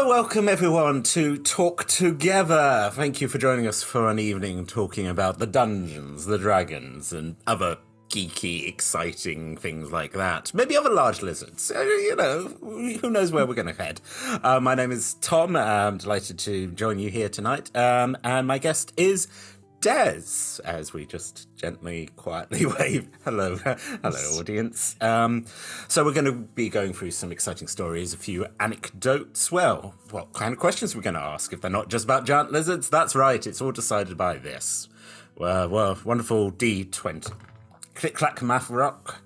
So welcome everyone to Talk Together. Thank you for joining us for an evening talking about the Dungeons, the Dragons, and other geeky, exciting things like that. Maybe other large lizards. You know, who knows where we're going to head. My name is Tom. I'm delighted to join you here tonight. And my guest is Des, as we just gently, quietly wave. Hello, audience. So we're going to be going through some exciting stories, a few anecdotes. Well, what kind of questions we're going to ask? If they're not just about giant lizards, that's right. It's all decided by this. Well, wonderful D20. Click-clack math rock.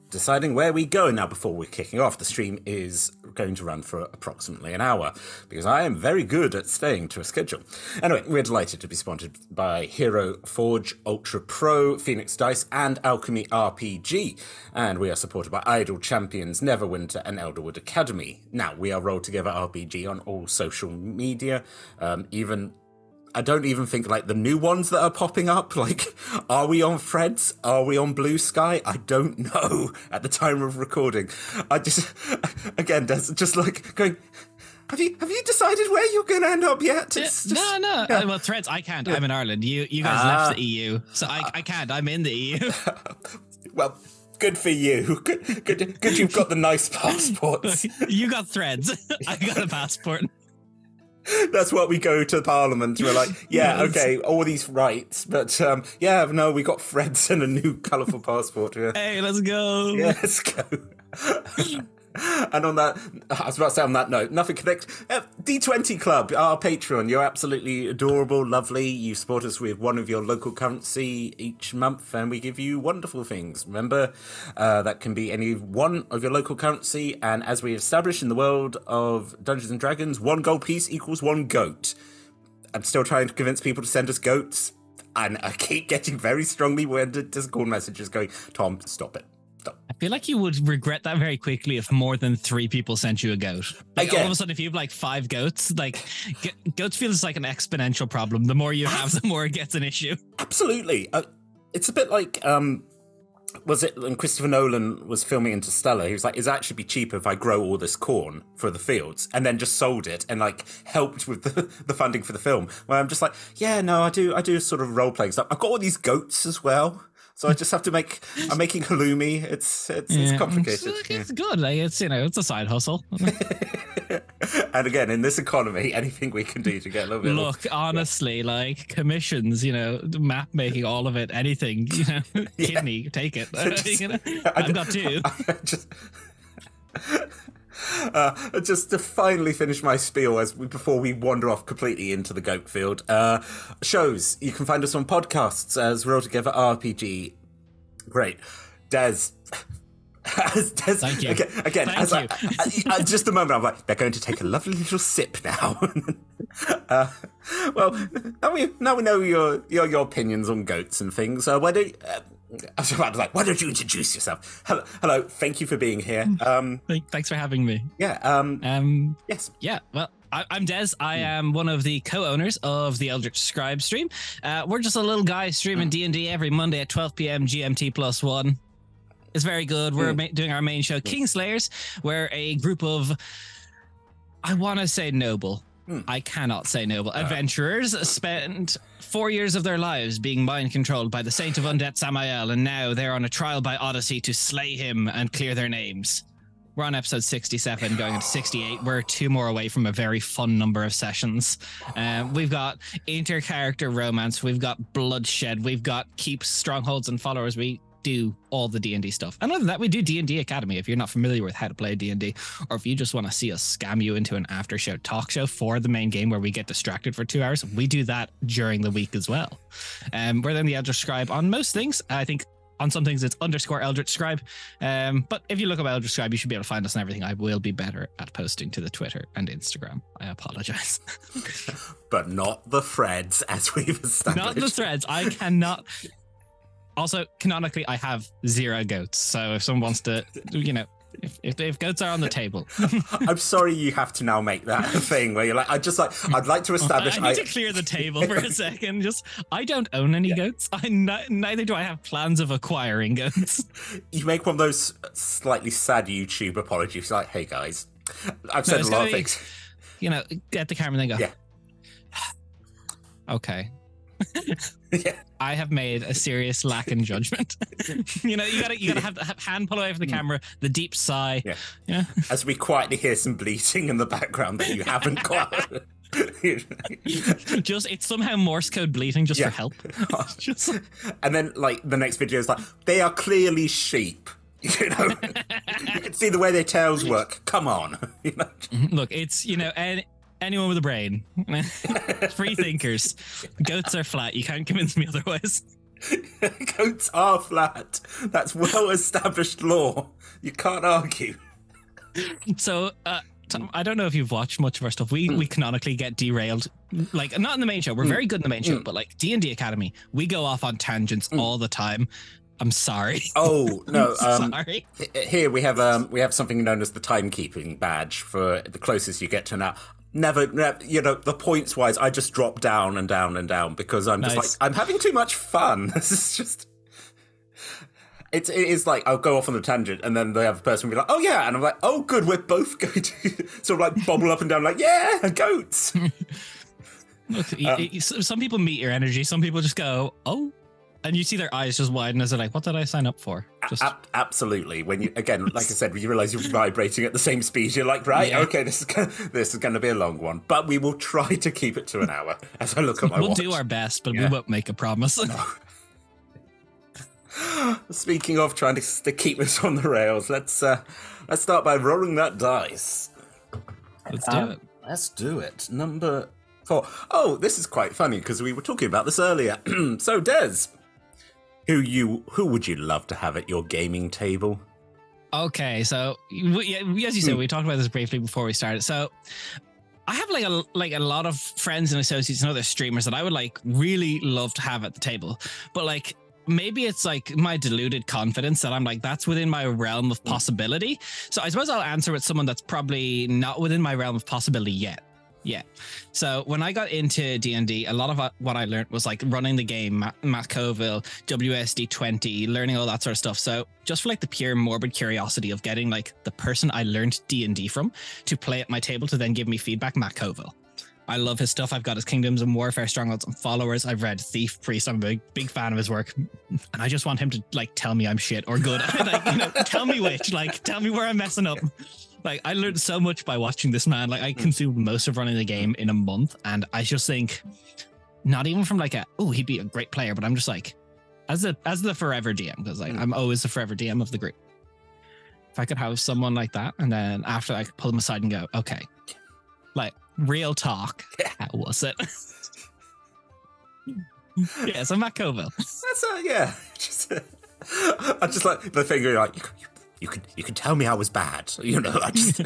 Deciding where we go. Now, before we're kicking off, the stream is going to run for approximately an hour, because I am very good at staying to a schedule. Anyway, we're delighted to be sponsored by Hero Forge, Ultra Pro, Phoenix Dice, and Alchemy RPG. And we are supported by Idle Champions, Neverwinter, and Elderwood Academy. Now, we are Roll Together RPG on all social media, I don't even think, like, the new ones that are popping up, like, are we on Threads? Are we on Blue Sky? I don't know at the time of recording. I just, again, there's just like going, have you decided where you're going to end up yet? No. Yeah. Well, Threads, I can't. I'm in Ireland. You guys left the EU, so I can't. I'm in the EU. Well, good for you. Good you've got the nice passports. You got Threads. I got a passport. That's what we go to Parliament. We're like, yeah, okay, all these rights, but we got Threads and a new colourful passport. Yeah. Hey, let's go. Yeah, let's go. And on that, I was about to say on that note, nothing connect. D20 Club, our Patreon. You're absolutely adorable, lovely. You support us with one of your local currency each month, and we give you wonderful things. Remember, that can be any one of your local currency, and as we established in the world of Dungeons and Dragons, 1 gold piece equals 1 goat. I'm still trying to convince people to send us goats, and I keep getting very strongly worded Discord messages going, Tom, stop it. I feel like you would regret that very quickly if more than 3 people sent you a goat. Like, all of a sudden, if you have like 5 goats, like goats feels like an exponential problem. The more you have, the more it gets an issue. Absolutely. It's a bit like, was it when Christopher Nolan was filming Interstellar? He was like, it'd actually be cheaper if I grow all this corn for the fields and then just sold it and like helped with the funding for the film. Where I'm just like, yeah, no, I do sort of role playing stuff. I've got all these goats as well. So I just have to I'm making halloumi. It's complicated. It's good. Like, it's a side hustle. And again, in this economy, anything we can do to get a little bit. Look, honestly, like commissions, map making, all of it, anything, kidney, take it. I've got 2. Just to finally finish my spiel before we wander off completely into the goat field. Shows, you can find us on podcasts as Roll Together RPG. Great. Des. Thank you. Again, just a moment, I'm like, they're going to take a lovely little sip now. Well, now we know your opinions on goats and things. Why don't you introduce yourself? Hello. Thank you for being here. Thanks for having me. Yeah. Yes. Yeah. Well, I'm Des. I am one of the co-owners of the Eldritch Scribe stream. We're just a little guy streaming D&D every Monday at 12 p.m. GMT +1. It's very good. We're doing our main show, Kingslayers. We're a group of, I want to say noble. I cannot say noble. Adventurers spent 4 years of their lives being mind controlled by the Saint of Undead Samael, and now they're on a trial by Odyssey to slay him and clear their names. We're on episode 67, going into 68. We're 2 more away from a very fun number of sessions. We've got inter-character romance. We've got bloodshed. We've got keep strongholds and followers. We do all the D&D stuff. And other than that, we do D&D Academy. If you're not familiar with how to play D&D, or if you just want to see us scam you into an after show talk show for the main game where we get distracted for 2 hours, we do that during the week as well. We're then the Eldritch Scribe on most things. I think on some things it's _ Eldritch Scribe. But if you look up Eldritch Scribe, you should be able to find us and everything. I will be better at posting to the Twitter and Instagram. I apologize. But not the threads, as we've established. Not the threads. I cannot. Also, canonically, I have 0 goats. So if someone wants to, if goats are on the table. I'm sorry you have to now make that a thing where you're like, I'd like to establish. I need to clear the table for a second. I don't own any goats. Neither do I have plans of acquiring goats. You make one of those slightly sad YouTube apologies like, hey guys, I've said a lot of things. you know, get the camera and then go, Yeah. okay. Yeah. I have made a serious lack in judgment. You know, you gotta have the hand pull away from the camera, the deep sigh. Yeah. As we quietly hear some bleating in the background that you haven't quite. Just it's somehow Morse code bleating just for help. Just... And then like the next video is like, they are clearly sheep. You know, you can see the way their tails work. Come on. You know? Look, it's, you know, anyone with a brain. Free thinkers. Goats are flat. You can't convince me otherwise. Goats are flat. That's well-established law. You can't argue. So, Tom, I don't know if you've watched much of our stuff. We canonically get derailed. Like, not in the main show. We're very good in the main show, but like D&D Academy, we go off on tangents all the time. I'm sorry. Oh no! Sorry. Here we have something known as the timekeeping badge for the closest you get to now. Never, you know, the points wise, I just drop down and down and down because I'm just like, I'm having too much fun. This is just. It is like I'll go off on a tangent and then the other person will be like, oh yeah, and I'm like, oh good, we're both going to sort of like bobble up and down like, yeah, goats. Look, some people meet your energy. Some people just go, oh. And you see their eyes just widen as they're like, what did I sign up for? Just... Absolutely. When you, again, like I said, when you realize you're vibrating at the same speed, you're like, right, okay, this is going to be a long one. But we will try to keep it to an hour as I look at my watch. We'll do our best, but we won't make a promise. No. Speaking of trying to keep this on the rails, let's start by rolling that dice. Let's do it. Let's do it. Number 4. Oh, this is quite funny because we were talking about this earlier. So, Des, who would you love to have at your gaming table? Okay, so as you said, we talked about this briefly before we started. So I have like a lot of friends and associates and other streamers that I would like really love to have at the table, but like maybe it's like my deluded confidence that I'm like, that's within my realm of possibility. So I suppose I'll answer with someone that's probably not within my realm of possibility yet. Yeah. So when I got into D&D, a lot of what I learned was like running the game, Matt Colville, WSD20, learning all that sort of stuff. So just for like the pure morbid curiosity of getting like the person I learned D&D from to play at my table to then give me feedback, Matt Colville. I love his stuff. I've got his Kingdoms and Warfare Strongholds and followers. I've read Thief Priest. I'm a big fan of his work. And I just want him to like tell me I'm shit or good. Like, you know, tell me which, like tell me where I'm messing up. Like, I learned so much by watching this man. Like, I consumed most of running the game in a month. And I just think, not even from like he'd be a great player, but I'm just like, as the forever DM, because like, I'm always the forever DM of the group. If I could have someone like that, and then after I could pull them aside and go, okay, like, real talk, how was it? Yeah, so Matt Colville. That's I just like the thing you're like, you can tell me I was bad, you know. I just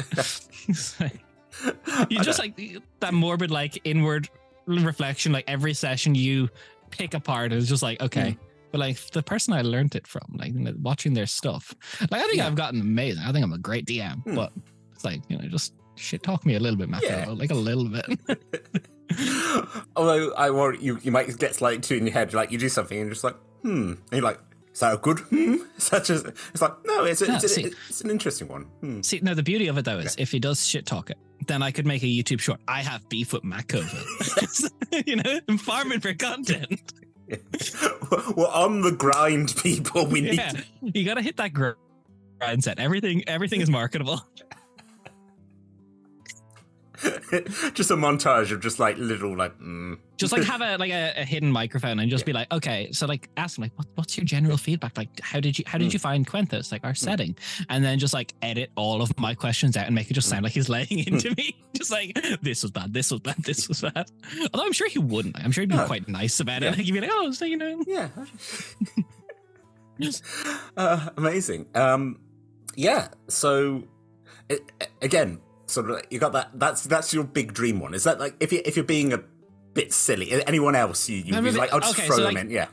you just like that morbid like inward reflection. Like every session you pick apart, it's just like okay, but like the person I learned it from, like watching their stuff, like I think I've gotten amazing. I think I'm a great DM, but it's like, you know, just shit talk me a little bit, Matthew, like a little bit. Although I worry you might get slightly too in your head, like you do something and you're just like and you're like, is that a good such as it's like no, it's an interesting one. See, no, the beauty of it though is if he does shit talk it, then I could make a YouTube short. I have beef with Matt Colville. You know, I'm farming for content. We're on the grind, people. We need to... You gotta hit that grind set. Everything is marketable. Just a montage of just like little like just like have a hidden microphone and just be like, okay, so like ask him like what's your general feedback, like how did you find Quenthus, like our setting, and then just like edit all of my questions out and make it just sound like he's laying into me, just like this was bad, this was bad, this was bad. Although I'm sure he wouldn't. I'm sure he'd be quite nice about it. Like he'd be like, oh, so you know, amazing. So again, sort of, you got that. That's your big dream one. Is that like if you're being a bit silly? Anyone else you like? I'll just throw them in. Yeah.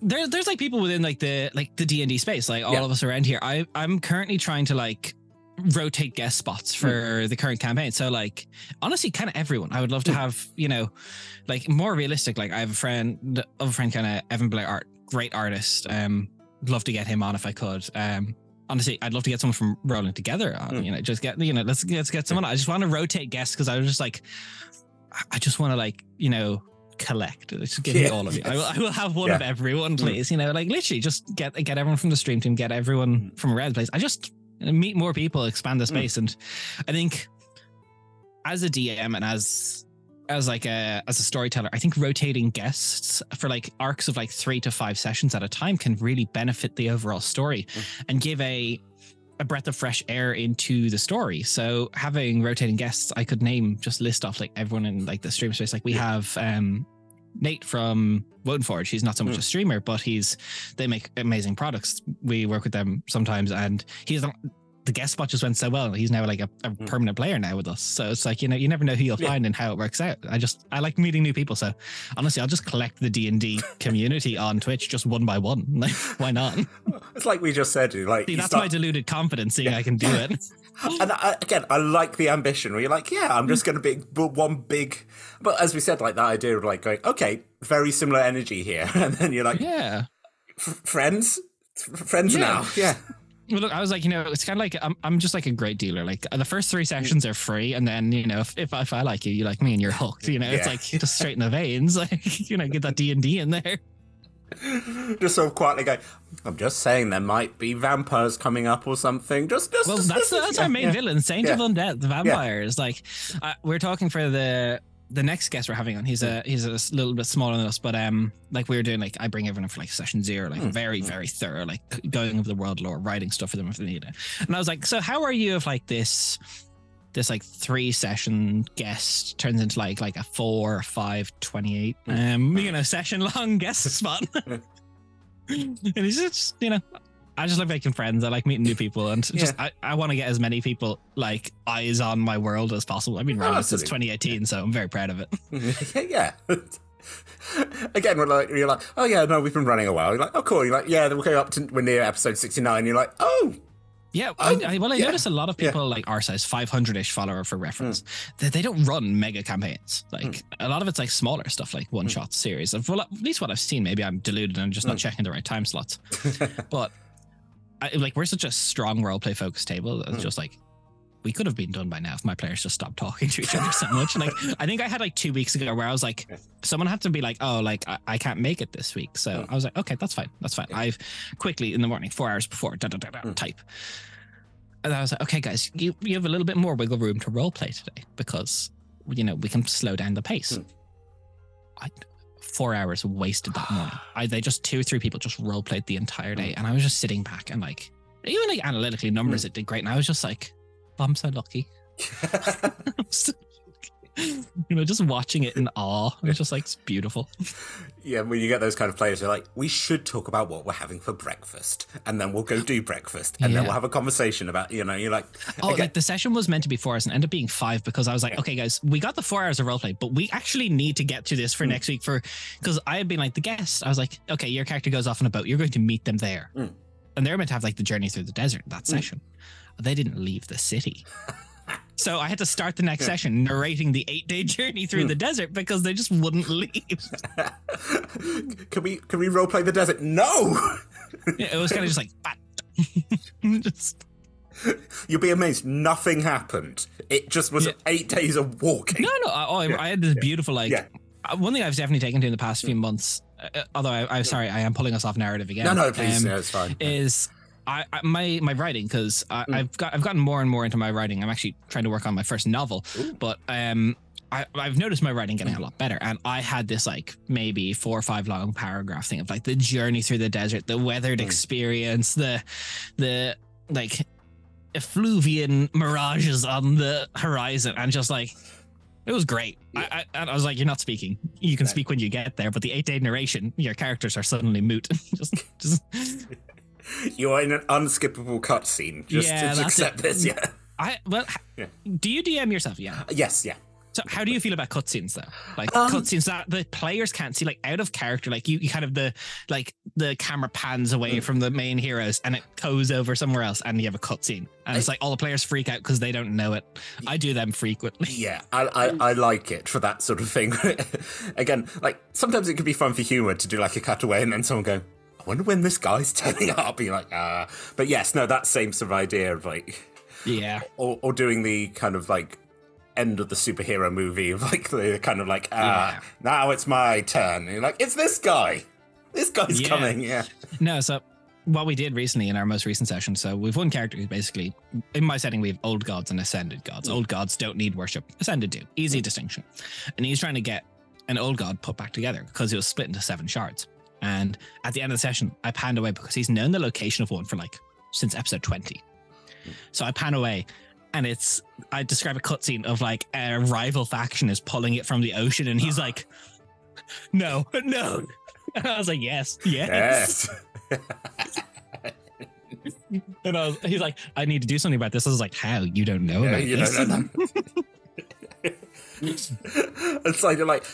There's like people within like the D&D space, like all of us around here. I'm currently trying to like rotate guest spots for the current campaign. So like honestly, kind of everyone. I would love to have, you know, like more realistic. Like I have a friend kind of Evan Blair, great artist. Love to get him on if I could. honestly, I'd love to get someone from rolling together on, just get, let's get someone. I just want to rotate guests because I was just like, I just want to like, collect. Just give me all of you. I will have one of everyone, please. Like literally just get everyone from the stream team, get everyone from around the place. I just meet more people, expand the space. And I think as a DM and as a storyteller, I think rotating guests for like arcs of like 3 to 5 sessions at a time can really benefit the overall story and give a breath of fresh air into the story. So having rotating guests, I could list off like everyone in like the stream space. Like we have Nate from Wodenforge. He's not so much a streamer, but they make amazing products. We work with them sometimes, and the guest spot just went so well. He's now like a permanent player now with us. So it's like, you never know who you'll find and how it works out. I like meeting new people. So honestly, I'll just collect the D&D community on Twitch just one by one. Like, why not? It's like we just said, like, see, that's my deluded confidence seeing I can do it. And I like the ambition where you're like, I'm just going to be one big, but as we said, like that idea of like going, okay, very similar energy here. And then you're like, friends now. Yeah. Well, look, I was like, it's kind of like I'm just like a great dealer. Like the first 3 sessions are free, and then if I like you, you like me, and you're hooked. It's like just straight in the veins. Like get that D&D in there. Just sort of quietly go, I'm just saying there might be vampires coming up or something. Well, that's our main villain, Saint of Undead, the vampires. Like we're talking for the next guest we're having on. He's a little bit smaller than us, but like we were doing, like I bring everyone for like session 0, like very very thorough, like going over the world lore, writing stuff for them if they need it. And I was like, so how are you if like this like 3 session guest turns into like a 4 or 5 28 session long guest spot? And he's just I just like making friends. I like meeting new people, and just I want to get as many people like eyes on my world as possible. I've been running since 2018, so I'm very proud of it. Yeah. Again, you're like, oh yeah, no, we've been running a while. You're like, oh cool. You're like, yeah, then we'll go up to we're near episode 69. You're like, oh. Yeah, I notice a lot of people like our size, 500-ish follower for reference, they don't run mega campaigns. Like a lot of it's like smaller stuff, like one-shot series. Well, at least what I've seen, maybe I'm deluded and I'm just not checking the right time slots. But we're such a strong roleplay focused table that it's just like, we could have been done by now if my players just stopped talking to each other so much. Like, I think I had like 2 weeks ago where I was like, someone had to be like, oh, like I can't make it this week. So I was like, okay, that's fine. I've quickly in the morning, 4 hours before, type. And I was like, okay, guys, you have a little bit more wiggle room to roleplay today because, we can slow down the pace. 4 hours wasted that morning. They just 2 or 3 people just roleplayed the entire day. And I was just sitting back and like, even like analytically numbers, it did great. And I was just like, I'm so lucky. Just watching it in awe. It's just like, it's beautiful. Yeah, when you get those kind of players, they're like, we should talk about what we're having for breakfast, and then we'll go do breakfast, and then we'll have a conversation about, you're like... like the session was meant to be 4 hours and ended up being 5 because I was like, okay, guys, we got the 4 hours of roleplay, but we actually need to get to this for next week because I had been like the guest. I was like, okay, your character goes off on a boat. You're going to meet them there. And they're meant to have like the journey through the desert, that session. They didn't leave the city. So I had to start the next session narrating the 8-day journey through the desert because they just wouldn't leave. Can we roleplay the desert? No. It was kind of just like, you'll be amazed. Nothing happened. It just was 8 days of walking. No. I had this beautiful one thing I've definitely taken to in the past few months. Although I'm sorry, I am pulling us off narrative again. No, please, it's fine. Is my writing, because I've gotten more and more into my writing. I'm actually trying to work on my first novel, but I've noticed my writing getting a lot better. And I had this like maybe 4 or 5 long paragraph thing of like the journey through the desert, the weathered experience, the like effluvian mirages on the horizon, and just like, it was great. I was like, you're not speaking. You can speak when you get there, but the 8-day narration, your characters are suddenly moot. just You're in an unskippable cutscene. Just accept this. Yeah. Do you DM yourself? Yeah. Yes. Yeah. So how do you feel about cutscenes though? Like cutscenes that the players can't see, like out of character, like you kind of the camera pans away from the main heroes and it goes over somewhere else and you have a cutscene and it's like all the players freak out because they don't know it. I do them frequently. Yeah, I like it for that sort of thing. Again, like sometimes it could be fun for humor to do like a cutaway and then someone go, I wonder when this guy's turning up. You're like, But yes, no, that same sort of idea of like... Yeah. Or doing the kind of like end of the superhero movie of like the kind of like, now it's my turn. And you're like, it's this guy. This guy's coming, No, so what we did recently in our most recent session, so we've one character who's basically, in my setting, we have old gods and ascended gods. Old gods don't need worship. Ascended do. Easy distinction. And he's trying to get an old god put back together because it was split into 7 shards. And at the end of the session, I panned away because he's known the location of one for like since episode 20. So I pan away and I describe a cutscene of like a rival faction is pulling it from the ocean and he's like, no. And I was like, yes. And he's like, I need to do something about this. I was like, how? You don't know about this? Don't know. It's like, you're like,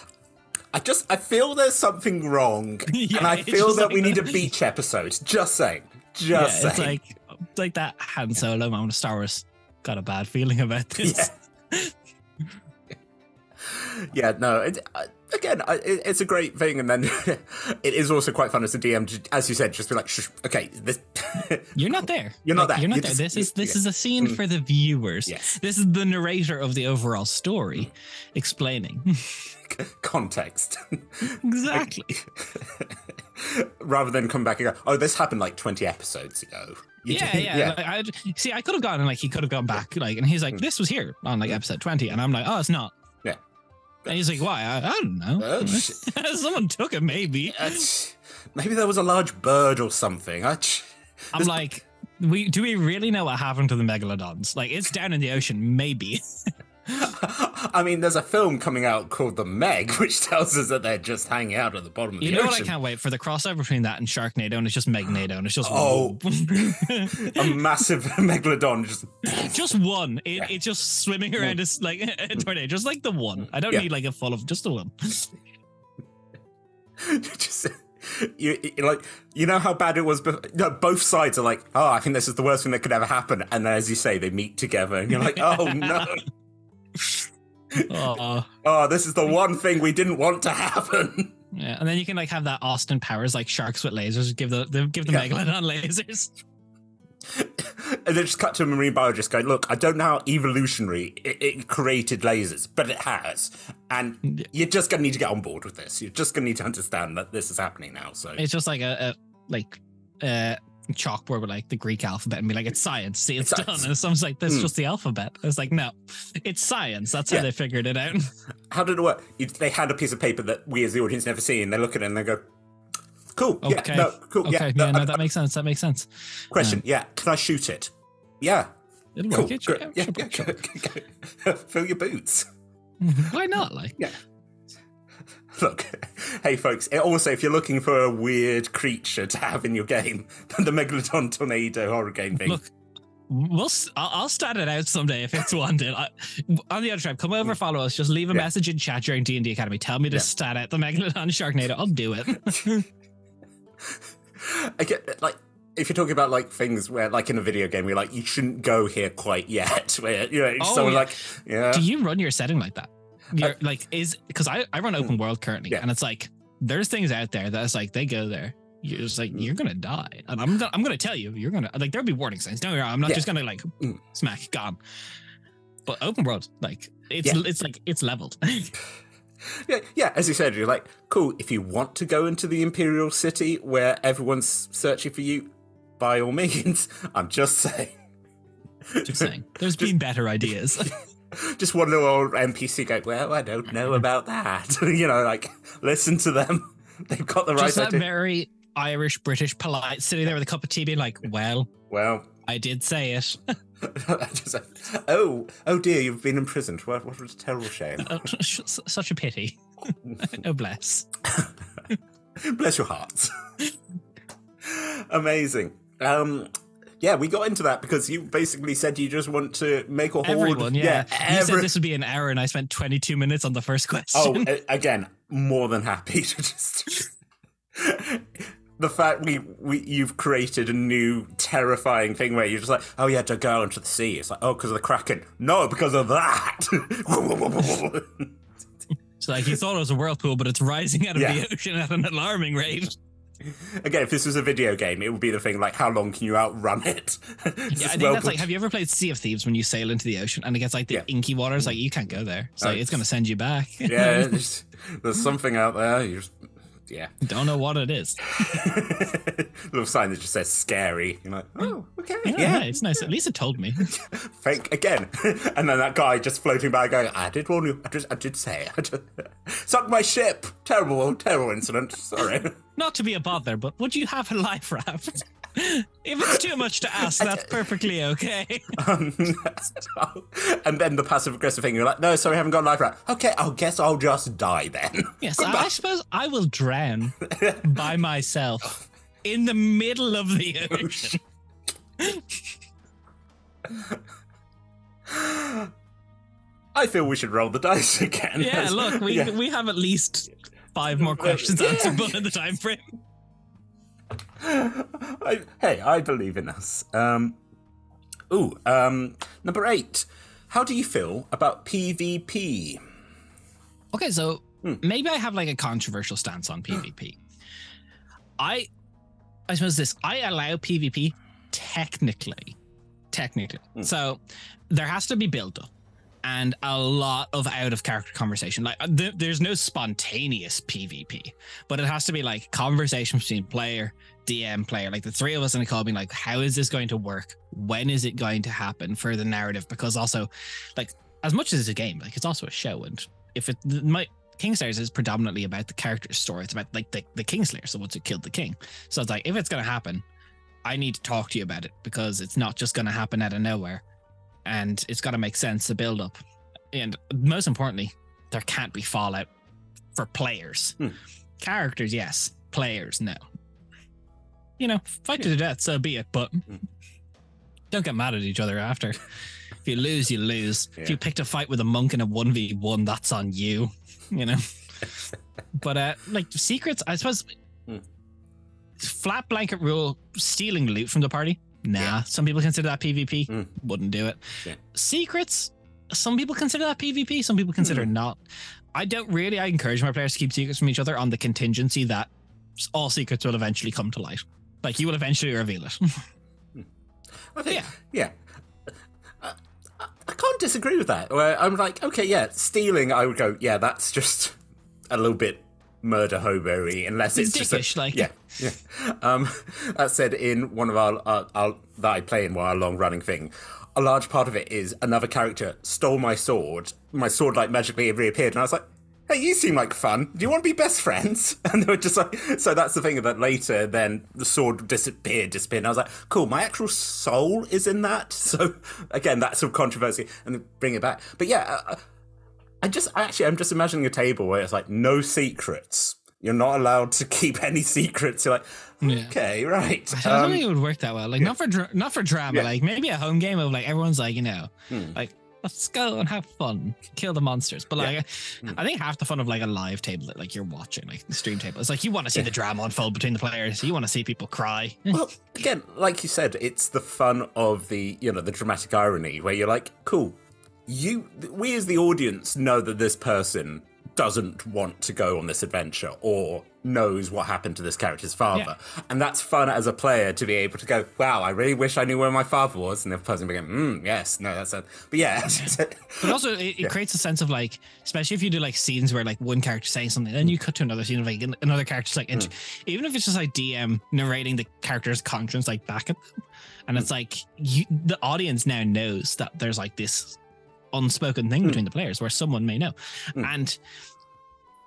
I feel there's something wrong. And I feel that we need a beach episode. Just saying. Just saying. It's like that Han Solo moment of Star Wars. Got a bad feeling about this. Yeah, no, it's a great thing. And then it is also quite fun as a DM, to, as you said, just be like, okay, this... You're not there. You're not there. You're not there. This is a scene for the viewers. Yes. This is the narrator of the overall story explaining. Context. Exactly. Rather than come back and go, oh, this happened like 20 episodes ago. Yeah. Like, I could have gone and like he could have gone back, like, and he's like, this was here on like episode 20, and I'm like, oh, it's not. Yeah. And he's like, why? I don't know. Someone took it, maybe. Maybe there was a large bird or something. I'm like, do we really know what happened to the megalodons? Like, it's down in the ocean, maybe. I mean, there's a film coming out called The Meg, which tells us that they're just hanging out at the bottom of the ocean. You know what I can't wait for? The crossover between that and Sharknado, and it's just Megnado, and it's just a massive megalodon. Just one. It's just swimming around as like a tornado, just like the one. I don't need like a full of just the one. Just... You know how bad it was. No, both sides are like, oh, I think this is the worst thing that could ever happen. And then, as you say, they meet together, and you're like, oh no. Oh, this is the one thing we didn't want to happen. Yeah, and then you can like have that Austin Powers like sharks with lasers. Give the megalodon lasers. And then just cut to a marine biologist going, look, I don't know how evolutionary it created lasers, but it has. And you're just going to need to get on board with this. You're just going to need to understand that this is happening now. So it's just like a chalkboard with like the Greek alphabet and be like, it's science. See, it's done. And someone's like, that's just the alphabet. I was like, no, it's science. That's how they figured it out. How did it work? They had a piece of paper that we as the audience never see, and they look at it and they go, cool. Okay. Yeah, no, cool. Okay. Yeah, no, that makes sense. That makes sense. Question. Can I shoot it? Yeah. It'll cool. work. Sure. Fill your boots. Why not? Like, yeah. Look, hey folks, also if you're looking for a weird creature to have in your game, the Megalodon Tornado horror game thing. Look, I'll start it out someday if it's wanted. On the other tribe, come over, follow us, just leave a message in chat during D&D Academy. Tell me to stat out the Megalodon Sharknado. I'll do it. I get, like, if you're talking about like things where, like in a video game, you're like, you shouldn't go here quite yet. Where, like, do you run your setting like that? You're because I run open world currently, and it's like there's things out there that's like they go there. You're just like you're gonna die, and I'm gonna tell you you're gonna like there'll be warning signs. Don't get me wrong, I'm not just gonna like smack gone. But open world, like it's leveled. Yeah. As you said, you're like, cool. If you want to go into the Imperial City where everyone's searching for you, by all means. I'm just saying. Just saying. There's been better ideas. Just one little old NPC go, well, I don't know about that. Like, listen to them. They've got the right idea. Just that very Irish, British, polite, sitting there with a cup of tea being like, well, I did say it. Just like, oh dear, you've been imprisoned. What a terrible shame. Such a pity. Oh, bless. Bless your hearts. Amazing. Yeah, we got into that because you basically said you just want to make a horde. Everyone, yeah. You said this would be an hour, and I spent 22 minutes on the first question. Oh, again, more than happy to just... The fact you've created a new terrifying thing where you're just like, oh yeah, don't go out into the sea. It's like, oh, because of the Kraken. No, because of that. It's like you thought it was a whirlpool, but it's rising out of the ocean at an alarming rate. Again, if this was a video game, it would be the thing like, how long can you outrun it? Yeah, I think that's like, have you ever played Sea of Thieves when you sail into the ocean and it gets like the inky waters? Like, you can't go there. So it's going to send you back. Yeah, there's something out there. You just, don't know what it is. Little sign that just says scary. You're like, oh, okay. Yeah, it's nice. At least it told me. Fake again. And then that guy just floating by going, I did warn you. I did say. Sunk my ship. Terrible incident. Sorry. Not to be a bother, but would you have a life raft? If it's too much to ask, that's perfectly okay. And then the passive-aggressive thing, you're like, no, sorry, I haven't got a life raft. Okay, I guess I'll just die then. Yes, I suppose I will drown by myself in the middle of the ocean. I feel we should roll the dice again. Yeah, look, we have at least 5 more questions answerable in the time frame. I believe in us. Number 8. How do you feel about PvP? Okay, so maybe I have like a controversial stance on PvP. I suppose I allow PvP technically. So there has to be build up and a lot of out of character conversation. Like there's no spontaneous PvP, but it has to be like conversation between player, DM, player, like the 3 of us in a call being like, how is this going to work? When is it going to happen for the narrative? Because also, like, as much as it's a game, like it's also a show, and if Kingslayers is predominantly about the character's story. It's about like the Kingslayer, so what's who killed the king. So it's like, if it's going to happen, I need to talk to you about it because it's not just going to happen out of nowhere, and it's got to make sense to build up. And most importantly, there can't be fallout for players. Characters, yes. Players, no. You know, fight to the death, so be it, but don't get mad at each other after. If you lose, you lose. Yeah. If you picked a fight with a monk in a 1v1, that's on you, you know? But, like, secrets, I suppose, flat blanket rule, stealing loot from the party, nah. Yeah. Some people consider that PvP, wouldn't do it. Yeah. Secrets, some people consider that PvP, some people consider not. I encourage my players to keep secrets from each other on the contingency that all secrets will eventually come to light. Like, you will eventually reveal it. I think, I can't disagree with that. Where I'm like, okay, yeah, stealing, I would go, yeah, that's just a little bit murder hobo-y, unless it's just that said, in one of our that I play in our long-running thing, a large part of it is another character stole my sword like magically reappeared, and I was like, hey, you seem like fun. Do you want to be best friends? And they were just like, so that's the thing that later then the sword disappeared. And I was like, cool, my actual soul is in that. So again, that's some controversy and then bring it back. But yeah, I'm just imagining a table where it's like no secrets. You're not allowed to keep any secrets. You're like, okay, right. I don't think it would work that well. Like not for drama. Yeah. Like maybe a home game of like everyone's like, you know, like, let's go and have fun, kill the monsters. But like, I think half the fun of like a live table that like you're watching, like the stream table, it's like you want to see the drama unfold between the players. You want to see people cry. Well, again, like you said, it's the fun of the, you know, the dramatic irony where you're like, cool, we as the audience know that this person doesn't want to go on this adventure or knows what happened to this character's father. Yeah. And that's fun as a player to be able to go, wow, I really wish I knew where my father was. And the person will go, yes, no, that's it. But yeah. But also it creates a sense of like, especially if you do like scenes where like one character's saying something, then you cut to another scene of like another character's like, even if it's just like DM narrating the character's conscience like back at them. And it's like, the audience now knows that there's like this unspoken thing between the players where someone may know. And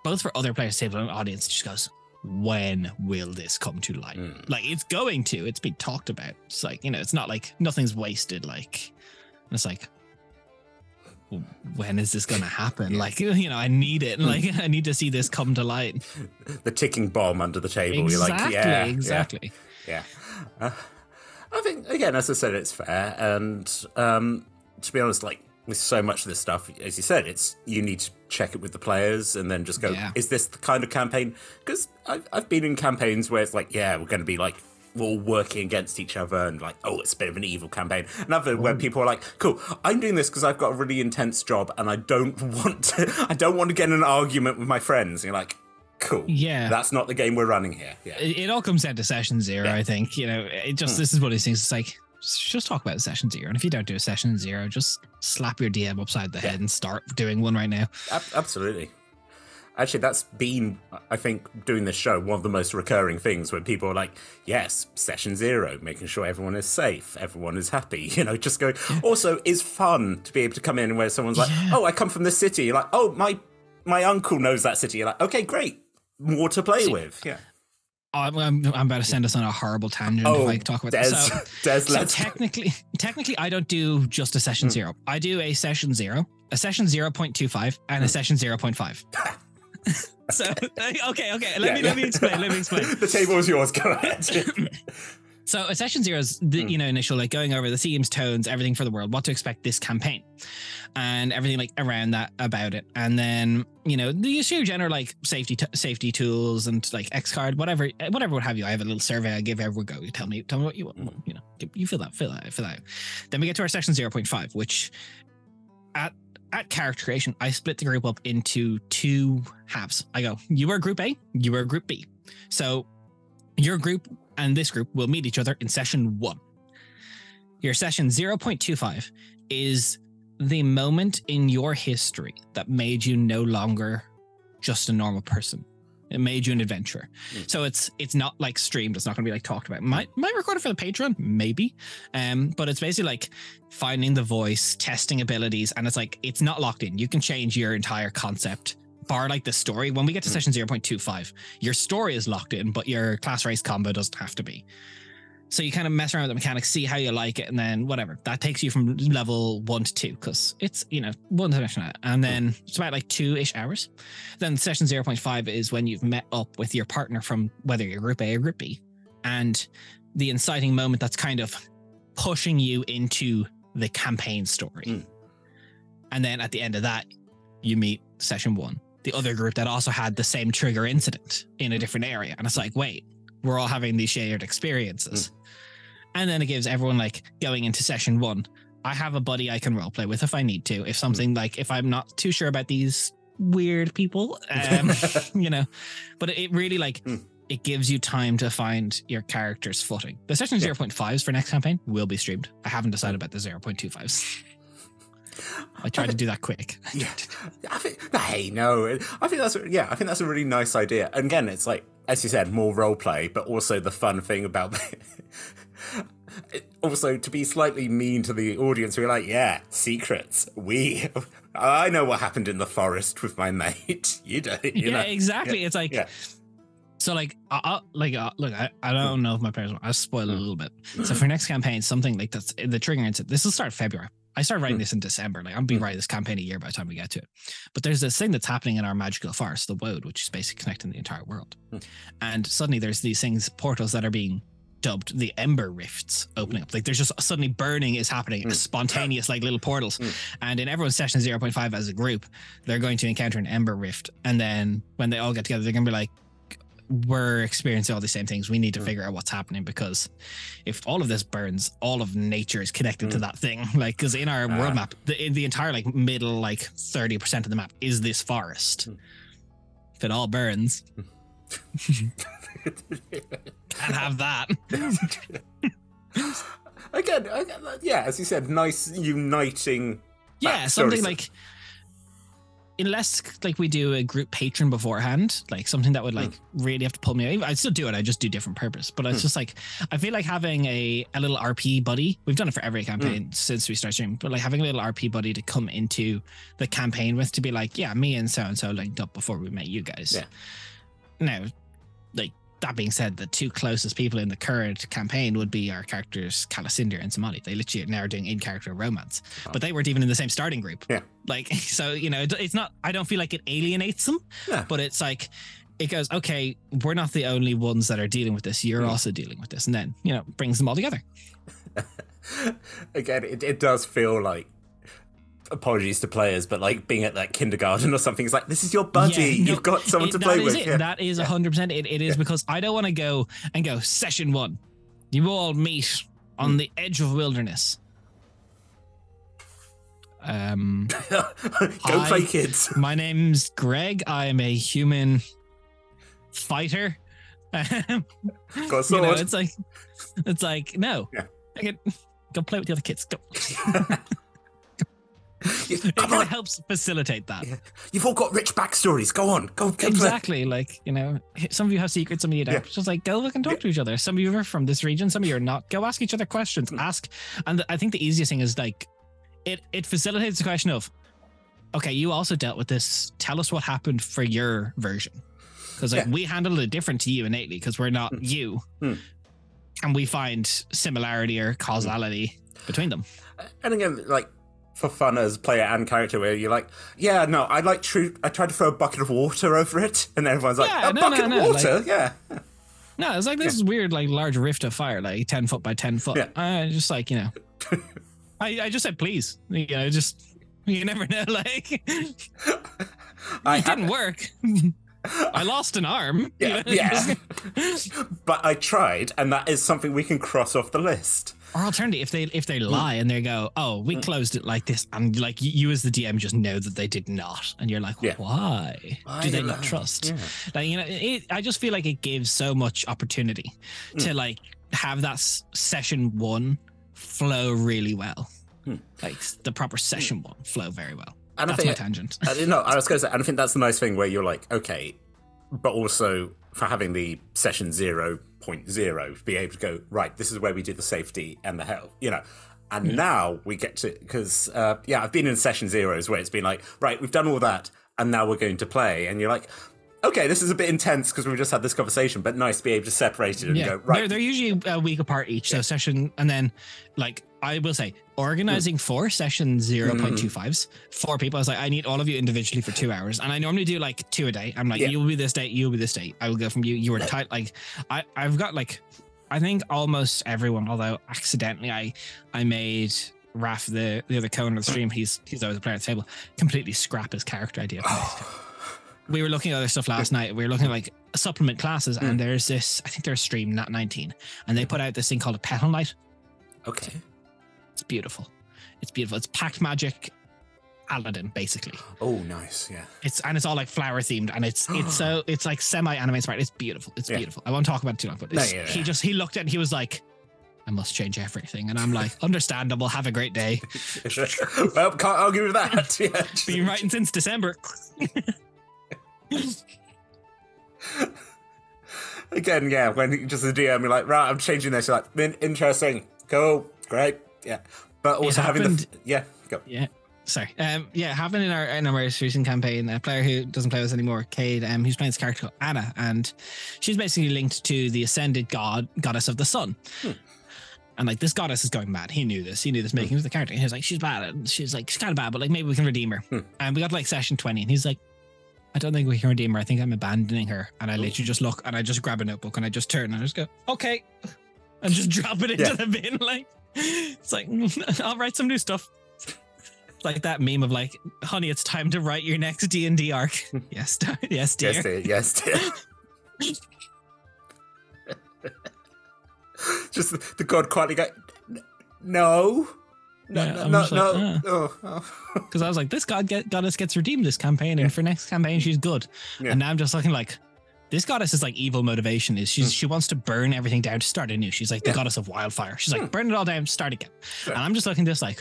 both for other players, table and audience just goes, when will this come to light? Like it's been talked about. It's like, you know, it's not like nothing's wasted. Like, it's like, when is this going to happen? Like, you know, I need it. Like, I need to see this come to light. The ticking bomb under the table. Exactly, you're like, exactly. Yeah. I think, again, as I said, it's fair. And to be honest, like, with so much of this stuff, as you said, you need to check it with the players and then just go, is this the kind of campaign? Because I've been in campaigns where it's like, we're going to be like, we're all working against each other and like, oh, it's a bit of an evil campaign. Another where people are like, cool, I'm doing this because I've got a really intense job and I don't want to get in an argument with my friends. And you're like, cool. Yeah. That's not the game we're running here. Yeah. It all comes down to session 0, I think. You know, this is one of these things. It's like, just talk about session 0. And if you don't do a session 0, just slap your DM upside the head and start doing one right now. Absolutely. Actually, that's been, I think, doing this show, one of the most recurring things when people are like, yes, session 0, making sure everyone is safe, everyone is happy, you know, just go. Also, it's fun to be able to come in where someone's like, oh, I come from this city. You're like, oh, my uncle knows that city. You're like, okay, great. More to play with. Yeah. I'm about to send us on a horrible tangent if I talk about this. So technically, I don't do just a session 0. I do a session 0, a session 0.25, and a session 0.5. So okay. Let me explain. The table is yours. Go ahead. So a session 0 is the initial like going over the themes, tones, everything for the world, what to expect this campaign, and everything like around that about it. And then you see your general like safety tools and like X card, whatever would have you. I have a little survey I give everyone. Go, tell me what you want. You fill that. Then we get to our session 0.5, which at character creation, I split the group up into 2 halves. I go, you are group A, you are group B. So your group and this group will meet each other in session 1. Your session 0.25 is the moment in your history that made you no longer just a normal person. It made you an adventurer. So it's not like streamed. It's not going to be like talked about. Might record it for the Patreon, maybe. But it's basically like finding the voice, testing abilities, and it's like it's not locked in. You can change your entire concept, bar like the story. When we get to session 0.25, your story is locked in, but your class race combo doesn't have to be. So you kind of mess around with the mechanics, see how you like it, and then whatever. That takes you from level 1 to 2, because it's, one dimension. And then it's about like 2-ish hours. Then session 0.5 is when you've met up with your partner from whether you're group A or group B. And the inciting moment that's kind of pushing you into the campaign story. And then at the end of that, you meet session 1, the other group that also had the same trigger incident in a different area. And it's like, wait, we're all having these shared experiences. And then it gives everyone like going into session 1. I have a buddy I can roleplay with if I need to. If something like, if I'm not too sure about these weird people, but it really like, it gives you time to find your character's footing. The session 0.5s for next campaign will be streamed. I haven't decided about the 0.25s. I tried to do that quick. I think that's a really nice idea. And again, it's like, as you said, more role play, but also the fun thing about also to be slightly mean to the audience. We're like, secrets. I know what happened in the forest with my mate. You don't. You know? Exactly. Yeah. It's like. Yeah. So look, I don't know if my parents want. I'll spoil it a little bit. So for next campaign, something like that's the trigger incident. This will start February. I started writing this in December. Like I'm being writing this campaign a year by the time we get to it. But there's this thing that's happening in our magical forest, the Woad, which is basically connecting the entire world. And suddenly there's these things, portals that are being dubbed the Ember Rifts opening up. Like there's just suddenly burning is happening, spontaneous like little portals. And in everyone's session 0.5 as a group, they're going to encounter an Ember Rift. And then when they all get together, they're going to be like, we're experiencing all the same things. We need to figure out what's happening, because if all of this burns, all of nature is connected to that thing. Like, because in our world map, the entire like middle like 30% of the map is this forest. If it all burns, can't have that. again, as you said, nice uniting. Something like. Unless like we do a group patron beforehand, like something that would like really have to pull me. I'd still do it. I just do different purpose. But it's just like I feel like having a little RP buddy. We've done it for every campaign since we started streaming. But like having a little RP buddy to come into the campaign with, to be like, me and so linked up before we met you guys. Yeah. Now, like that being said, the 2 closest people in the current campaign would be our characters Calicindia and Somali. They literally are now doing in-character romance, but they weren't even in the same starting group. Yeah. Like, so, it's not, I don't feel like it alienates them, but it's like, it goes, okay, we're not the only ones that are dealing with this. You're also dealing with this. And then, brings them all together. Again, it does feel like, apologies to players, but like being at that kindergarten or something, it's like, this is your buddy. You've got someone to play with. That is 100%. It is because I don't want to go session 1. You all meet on the edge of wilderness. Go play kids. My name's Greg. I'm a human fighter. Got a You know, sword. it's like no. Yeah. Go play with the other kids. Go. It Come kind on. of helps facilitate that. Yeah. You've all got rich backstories. Go on. Go play. Exactly. Like, you know, some of you have secrets, some of you don't. Yeah. It's just like, go look and talk to each other. Some of you are from this region, some of you are not. Go ask each other questions. Ask. And I think the easiest thing is like, it facilitates the question of, okay, you also dealt with this. Tell us what happened for your version. Because like we handled it different to you innately because we're not you. Can we find similarity or causality between them? And again, like, for fun as player and character, where you're like, yeah, no, I tried to throw a bucket of water over it, and then everyone's like, bucket of water, like, yeah. No, it's like this weird, like, large rift of fire, like 10 foot by 10 foot. Yeah. Just like, you know, I just said please. You know, just you never know. Like, it didn't work. I lost an arm. Yeah, yeah. But I tried, and that is something we can cross off the list. Or alternatively, if they lie and they go, oh, we closed it like this, and like you as the DM just know that they did not, and you're like, why do they not trust? Yeah. Like, you know, I just feel like it gives so much opportunity to like have that session one flow really well, like the proper session one flow very well. And that's my tangent. No, I was going to say, and I think that's the nice thing where you're like, okay, but also for having the session 0.0, be able to go, right, this is where we do the safety and the health, you know. And now we get to, because, I've been in session zeros where it's been like, right, we've done all that, and now we're going to play. And you're like, okay, this is a bit intense because we just had this conversation, but nice to be able to separate it and go, right. They're usually a week apart each, so session, and then, like, I will say, organizing 4 session 0.25s, 4 people. I was like, I need all of you individually for 2 hours. And I normally do like 2 a day. I'm like, you'll be this day, you'll be this day. I will go from you. You were tight. Like, I've got like, I think almost everyone, although accidentally I made Raph, the other co-owner of the stream, he's always a player at the table, completely scrap his character idea. We were looking at other stuff last night. We were looking at like supplement classes, and there's this, I think they're a stream, not 19, and they put out this thing called a Petal Night. Okay. It's beautiful. It's beautiful. It's Pact Magic Aladdin, basically. Oh, nice. Yeah. It's all like flower themed, and it's like semi-anime inspired. It's beautiful. It's beautiful. I won't talk about it too long, but he looked at it and he was like, I must change everything. And I'm like, understandable. Have a great day. Well, can't argue with that. Yeah. Been writing since December. Again, yeah, when just the DM, you're like, right, I'm changing this. You're like, interesting, cool, great, yeah. But also having go. Yeah, sorry. Having in our most recent campaign, a player who doesn't play with us anymore, Cade, who's playing this character called Anna, and she's basically linked to the ascended goddess of the sun. And like this goddess is going mad. He knew this making of the character. And he was like, she's bad. And she's like, she's kind of bad, but like maybe we can redeem her. And we got like session 20, and he's like, I don't think we can redeem her. I think I'm abandoning her. And I literally just look, and I just grab a notebook, and I just turn, and I just go, okay, and just drop it into the bin. Like, it's like, I'll write some new stuff. Like that meme of like, honey, it's time to write your next D&D arc. Yes, dear. Yes, dear. Yes, dear. Just the god quietly go, no. No. Because I was like, this goddess gets redeemed this campaign, and for next campaign she's good. And now I'm just looking like, this goddess is like evil motivation. Is she wants to burn everything down to start anew. She's like the goddess of wildfire. She's like, burn it all down, start again. And I'm just looking at this like,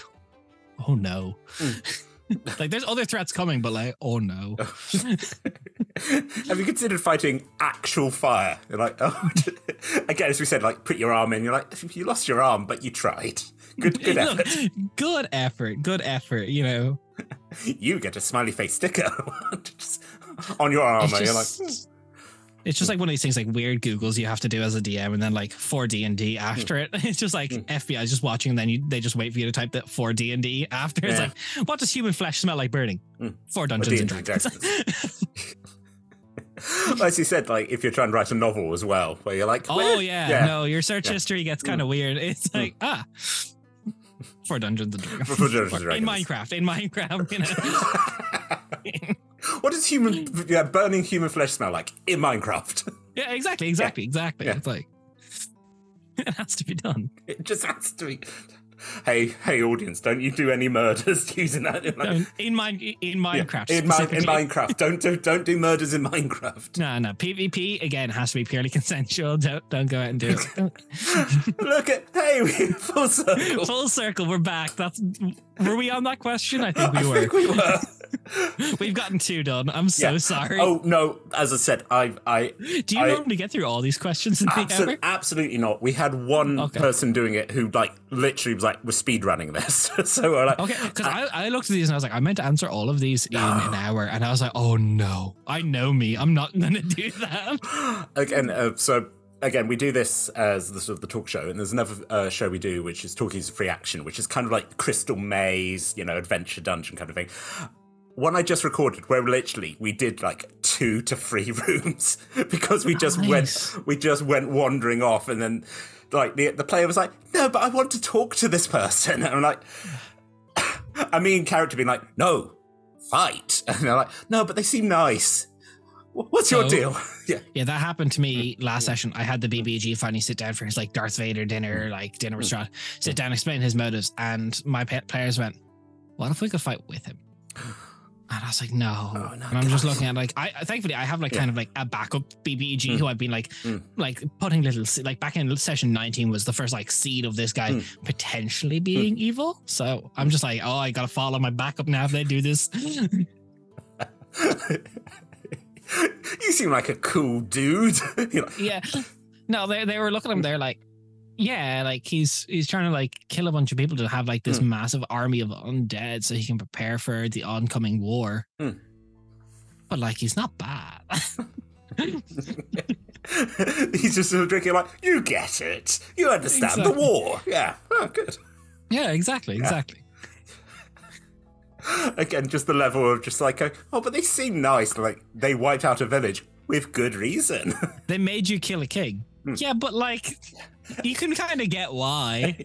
oh no. Like there's other threats coming, but like, oh no. Have you considered fighting actual fire? You're like, oh, again, as we said, like put your arm in. You're like, you lost your arm, but you tried. Good effort. Good effort. You know, you get a smiley face sticker on your arm. You're like, it's just like one of these things, like weird Googles you have to do as a DM, and then like for D&D after it. It's just like FBI is just watching, and then they just wait for you to type that for D&D after. It's like, what does human flesh smell like burning? For Dungeons and Dragons. As you said, like if you're trying to write a novel as well, where you're like, no, your search history gets kind of weird. It's like for Dungeons and Dragons. For Dungeons and Dragons. In Minecraft, you know. What does burning human flesh smell like in Minecraft? Yeah, exactly. Yeah. It's like, it has to be done. It just has to be. Hey, audience! Don't you do any murders using that? In Minecraft. In Minecraft, don't do murders in Minecraft. No. PvP again has to be purely consensual. Don't go out and do it. Look at full circle. Full circle. We're back. Were we on that question? I think we were. I think we were. We've gotten 2 done. I'm so sorry. Oh no! As I said, Do you normally get through all these questions in the hour? Absolutely not. We had one person doing it who literally was speed running this. So we're like, okay, because I looked at these and I was like, I meant to answer all of these in an hour, and I was like, oh no, I know me. I'm not going to do that. Again, we do this as the sort of the talk show, and there's another show we do, which is Talkies of Free Action, which is kind of like Crystal Maze, adventure dungeon kind of thing. One I just recorded where literally we did 2 to 3 rooms because we just went wandering off, and then the player was like, no, but I want to talk to this person, and I'm like, character being like, no, fight, and they're like, no, but they seem nice. What's your deal? Yeah, that happened to me last session. I had the BBG finally sit down for his Darth Vader dinner, dinner restaurant, sit down, explain his motives, and my players went, what if we could fight with him? And I was like, no. Oh, no, and I'm just looking at thankfully I have kind of a backup BBG who I've been putting little, back in session 19 was the first seed of this guy potentially being evil. So I'm just like, oh, I got to follow my backup now if they do this. You seem like a cool dude. Yeah. No, they were looking at him. They're like, yeah, he's trying to kill a bunch of people to have this massive army of undead so he can prepare for the oncoming war. But he's not bad. He's just sort of drinking you get it. You understand the war. Yeah. Oh, good. Yeah, exactly. Again, just the level of just but they seem nice. They wiped out a village with good reason. They made you kill a king. Yeah, but you can kind of get why.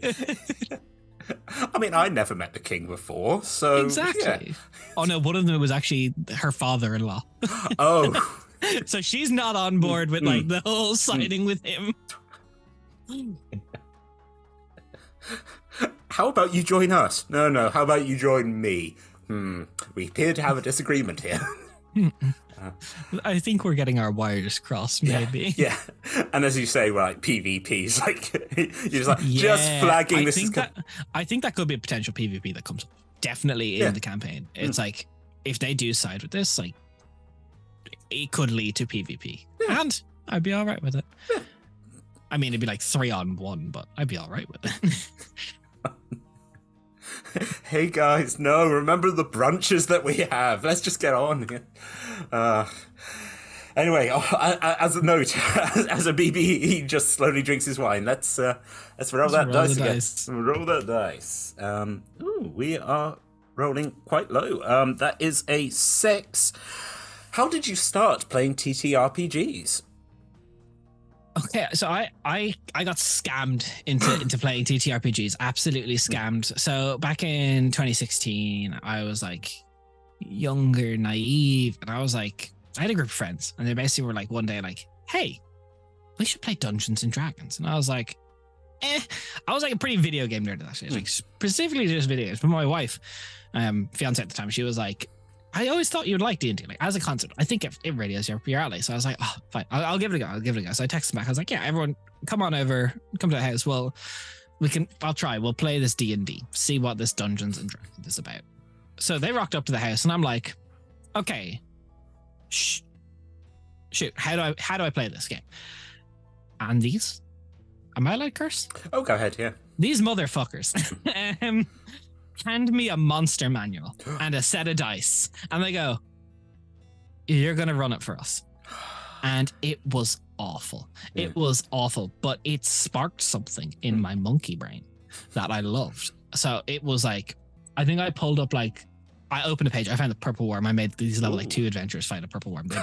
I never met the king before, so exactly. Yeah. Oh no, one of them was actually her father-in-law. Oh, so she's not on board with the whole siding with him. How about you join us? No. How about you join me? We appear to have a disagreement here. I think we're getting our wires crossed, maybe. Yeah. And as you say, PvP's you're just flagging this. I think that could be a potential PvP that comes up. Definitely in the campaign. It's if they do side with this, it could lead to PvP. Yeah. And I'd be all right with it. Yeah. It'd be 3-on-1, but I'd be all right with it. Hey guys, no, remember the brunches that we have. Let's just get on. Anyway, as a note, as a BB, he just slowly drinks his wine. Let's roll that dice again. Roll that dice. We are rolling quite low. That is a 6. How did you start playing TTRPGs? Okay, so I got scammed into playing TTRPGs, absolutely scammed. So back in 2016, I was younger, naive, and I had a group of friends, and they basically were one day hey, we should play Dungeons and Dragons. And I was I was a pretty video game nerd at that stage, specifically just video games. But my wife, fiance at the time, she was I always thought you'd like D&D, as a concept. I think it really is your alley. So I was oh, fine, I'll give it a go. So I texted back. I was yeah, everyone, come on over, come to the house. Well, I'll try. We'll play this D&D, see what this Dungeons and Dragons is about. So they rocked up to the house, and I'm okay, shoot, how do I play this game? And am I allowed to curse? Oh, go ahead, yeah. These motherfuckers. Hand me a monster manual and a set of dice, and they go, you're gonna run it for us. And it was awful. It was awful, but it sparked something in my monkey brain that I loved. So it was I think I pulled up I opened a page, I found the purple worm. I made these level 2 adventurers find a purple worm. They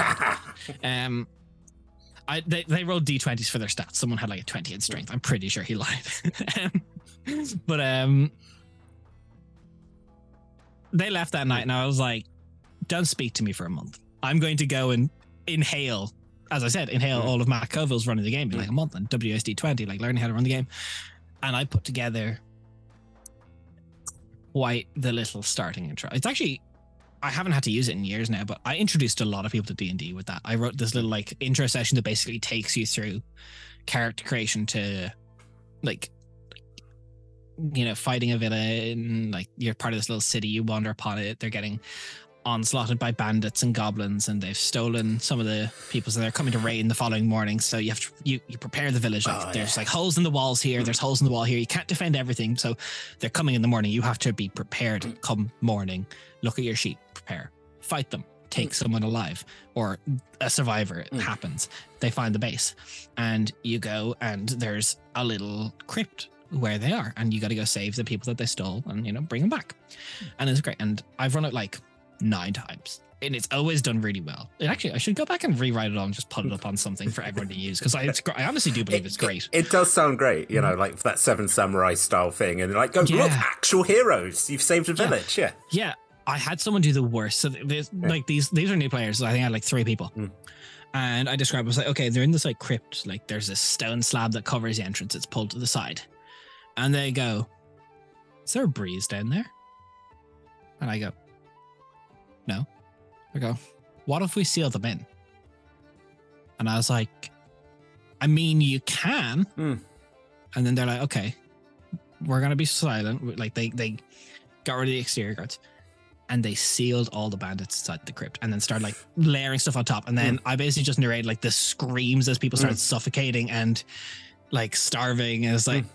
rolled d20s for their stats. Someone had a 20 in strength. I'm pretty sure he lied. But they left that night, and I was don't speak to me for a month. I'm going to go and inhale, as I said, all of Matt Coville's running the game in a month, and WSD 20, learning how to run the game. And I put together quite the little starting intro. It's actually, I haven't had to use it in years now, but I introduced a lot of people to D&D with that. I wrote this little like intro session that basically takes you through character creation to like, you know, fighting a villain, like you're part of this little city, you wander upon it, they're getting onslaughted by bandits and goblins, and they've stolen some of the people, so they're coming to raid in the following morning. So you have to you prepare the village. Like, there's like holes in the walls here, there's holes in the wall here, you can't defend everything, so they're coming in the morning. You have to be prepared come morning. Look at your sheet, prepare, fight them, take someone alive or a survivor. It happens. They find the base and you go, and there's a little crypt where they are, and you got to go save the people that they stole and, you know, bring them back. And it's great. And I've run it like 9 times, and it's always done really well. It actually, I should go back and rewrite it all and just put it up on something for everyone to use, because I honestly do believe it's great. It does sound great, you know, like that Seven Samurai style thing, and like, go look, actual heroes, you've saved a village. Yeah. I had someone do the worst. So like these are new players. So I think I had like 3 people. And I described it, was like, okay, they're in this like crypt, like there's this stone slab that covers the entrance, it's pulled to the side. And they go, is there a breeze down there? And I go, no. I go, what if we seal them in? And I was like, I mean, you can. And then they're like, okay, we're going to be silent. Like they got rid of the exterior guards, and they sealed all the bandits inside the crypt, and then started like layering stuff on top. And then I basically just narrated like the screams as people started suffocating and like starving. And it's like,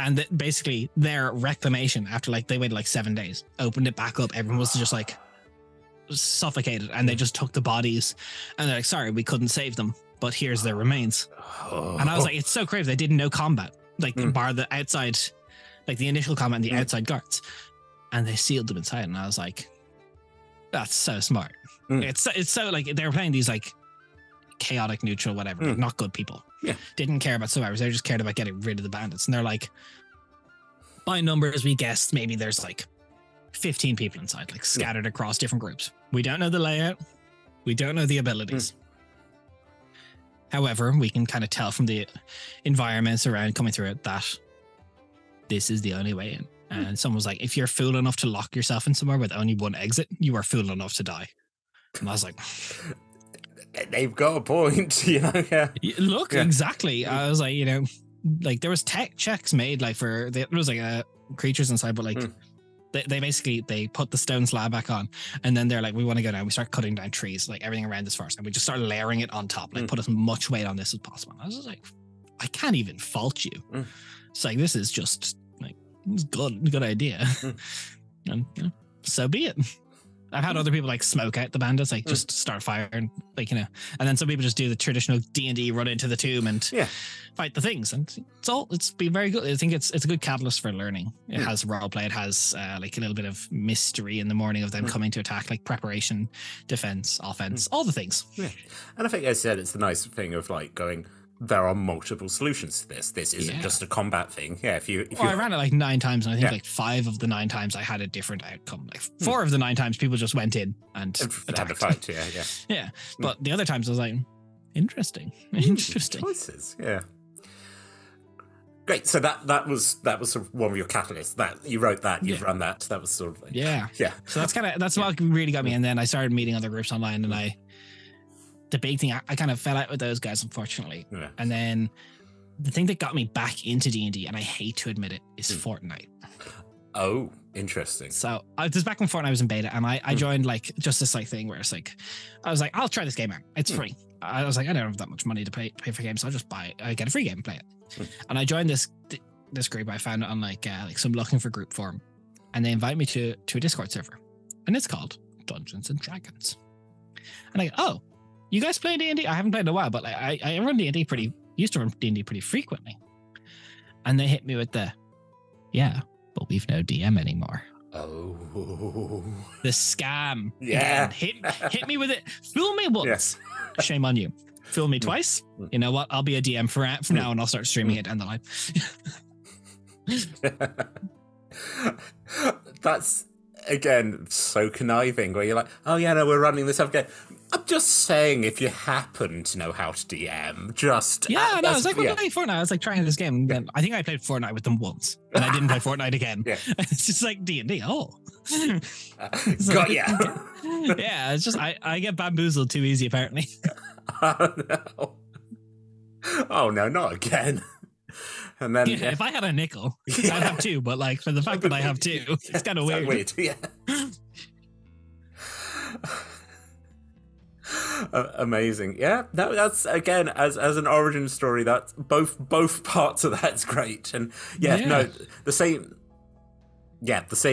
and basically their reclamation after like they waited like 7 days, opened it back up. Everyone was just like suffocated, and they just took the bodies, and they're like, sorry, we couldn't save them, but here's their remains. And I was like, it's so crazy. They did no combat, like bar the outside, like the initial combat and the outside guards, and they sealed them inside. And I was like, that's so smart. It's so like they were playing these like chaotic neutral whatever, like not good people. Didn't care about survivors. They just cared about getting rid of the bandits. And they're like, by numbers we guessed maybe there's like 15 people inside, like scattered across different groups. We don't know the layout, we don't know the abilities. However, we can kind of tell from the environments around coming through it that this is the only way in. And someone was like, if you're fool enough to lock yourself in somewhere with only one exit, you are fool enough to die. And I was like, they've got a point, you know. Look, exactly. I was like, you know, like there was tech checks made like for there was like creatures inside, but like they basically they put the stone slab back on, and then they're like, we want to go down. We start cutting down trees, like everything around this forest, and we just start layering it on top, like put as much weight on this as possible. And I was just like, I can't even fault you. It's like, this is just like, it's good idea. And you know, so be it. I've had other people like smoke out the bandits, like just start fire, and like, you know, and then some people just do the traditional D&D run into the tomb and fight the things, and it's been very good. I think it's a good catalyst for learning. It has role play, it has like a little bit of mystery in the morning of them coming to attack, like preparation, defense, offense, all the things. And I think, as I said, it's the nice thing of like going, there are multiple solutions to this. This isn't just a combat thing. If you I ran it like 9 times, and I think like 5 of the 9 times I had a different outcome. Like 4 of the 9 times people just went in and attacked. Had a fight. Yeah. But the other times I was like, interesting. Choices. Great. So that was sort of one of your catalysts. That you wrote that, you've run that. That was sort of like, So that's what really got me. And then I started meeting other groups online, and the big thing, I kind of fell out with those guys, unfortunately. And then the thing that got me back into D&D, and I hate to admit it, is Fortnite. Oh, interesting. So this was back when Fortnite was in beta, and I joined like just this like thing where it's like, I was like, I'll try this game out. It's free. I was like, I don't have that much money to pay for games, so I'll just get a free game and play it. And I joined this group I found on like some looking for group forum, and they invited me to a Discord server, and it's called Dungeons and Dragons. And I go, oh, you guys play D&D? I haven't played in a while, but like, I run D&D used to run D&D pretty frequently. And they hit me with but we've no DM anymore. Oh. The scam. Again. Hit me with it. Fool me once. Shame on you. Fool me twice. You know what? I'll be a DM from now, and I'll start streaming it down the line. That's, again, so conniving, where you're like, oh yeah, no, we're running this up again. I'm just saying, if you happen to know how to DM, just yeah, no, it's like when I played Fortnite. I was like trying this game. And then I think I played Fortnite with them once, and I didn't play Fortnite again. Yeah. It's just like D&D. Oh, got ya. Yeah, it's just I get bamboozled too easy apparently. Oh no! Oh no, not again! And then Yeah, if I had a nickel, I'd have two. But like for the fact that I have two, it's kind of weird. Yeah. Amazing. Yeah, that's again as an origin story. That's both parts of that's great. And no, the same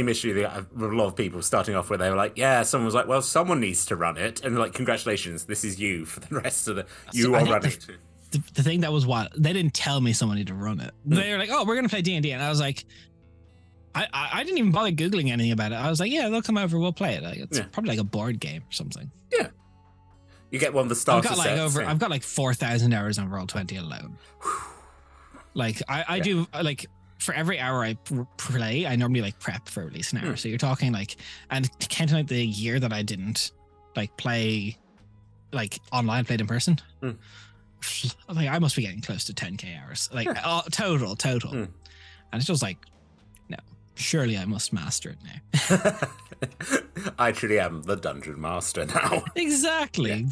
issue that with a lot of people starting off where they were like, someone was like, well, someone needs to run it, and like, congratulations, this is you for the rest of the running it. The thing that was wild, they didn't tell me someone needed to run it. They were like, oh, we're gonna play D&D, and I was like, I didn't even bother googling anything about it. I was like, yeah, they'll come over, we'll play it. Like, it's probably like a board game or something. Yeah, you get one of the starter sets. I've got like 4,000 hours on Roll20 alone. Like I do like. For every hour I play, I normally like prep for at least an hour. So you're talking like, and counting out the year that I didn't like play, like online, played in person, like I must be getting close to 10k hours, like total. And it's just like, no, surely I must master it now. I truly am the dungeon master now. Exactly.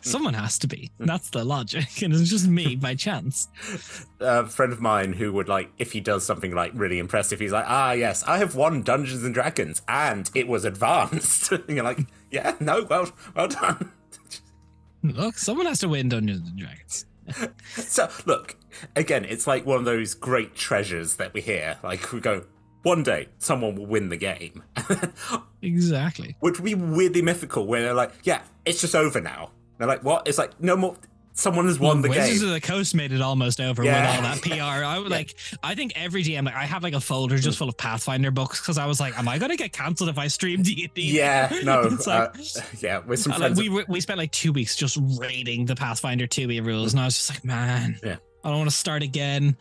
Someone has to be. That's the logic, and it's just me by chance. A friend of mine who would like, if he does something like really impressive, he's like, yes, I have won Dungeons and Dragons, and it was advanced. And you're like, yeah, no, well done. Look, someone has to win Dungeons and Dragons. So look, again, it's like one of those great treasures that we hear. Like we go, one day someone will win the game. Exactly. Which would be weirdly mythical, where they're like, yeah, it's just over now. They're like, what? It's like, no more. Someone has won the game. Wizards of the Coast made it almost over with all that PR. I think every GM, like I have like a folder just full of Pathfinder books, because I was like, am I going to get cancelled if I stream D&D? Yeah, no. Like, with some friends. We spent like 2 weeks just raiding the Pathfinder 2e rules, and I was just like, man, I don't want to start again.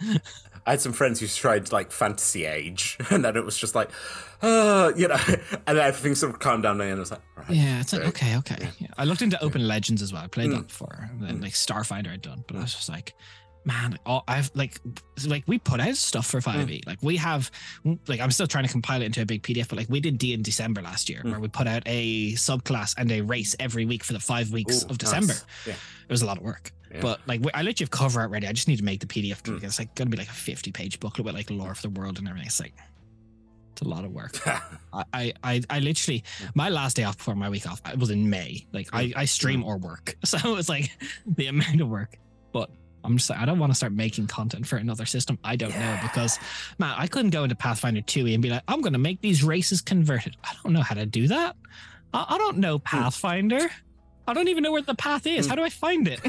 I had some friends who tried like Fantasy Age, and then it was just like, and then everything sort of calmed down, and I was like, right. Yeah, it's like, okay. Yeah. I looked into Open Legends as well. I played that before, and then like Starfinder I'd done, but I was just like, man, I've like we put out stuff for 5e. Like we have, like I'm still trying to compile it into a big PDF, but like we did D in December last year, where we put out a subclass and a race every week for the 5 weeks of December. Nice. Yeah. It was a lot of work. Yeah. But like I literally have cover art ready. I just need to make the PDF. It's like gonna be like a 50-page booklet with like lore of the world and everything. It's like, it's a lot of work. I literally, my last day off before my week off, it was in May. Like I stream or work, so it's like the amount of work. But I'm just like, I don't want to start making content for another system. I don't know, because man, I couldn't go into Pathfinder 2e and be like, I'm gonna make these races converted. I don't know how to do that. I don't know Pathfinder. I don't even know where the path is. How do I find it?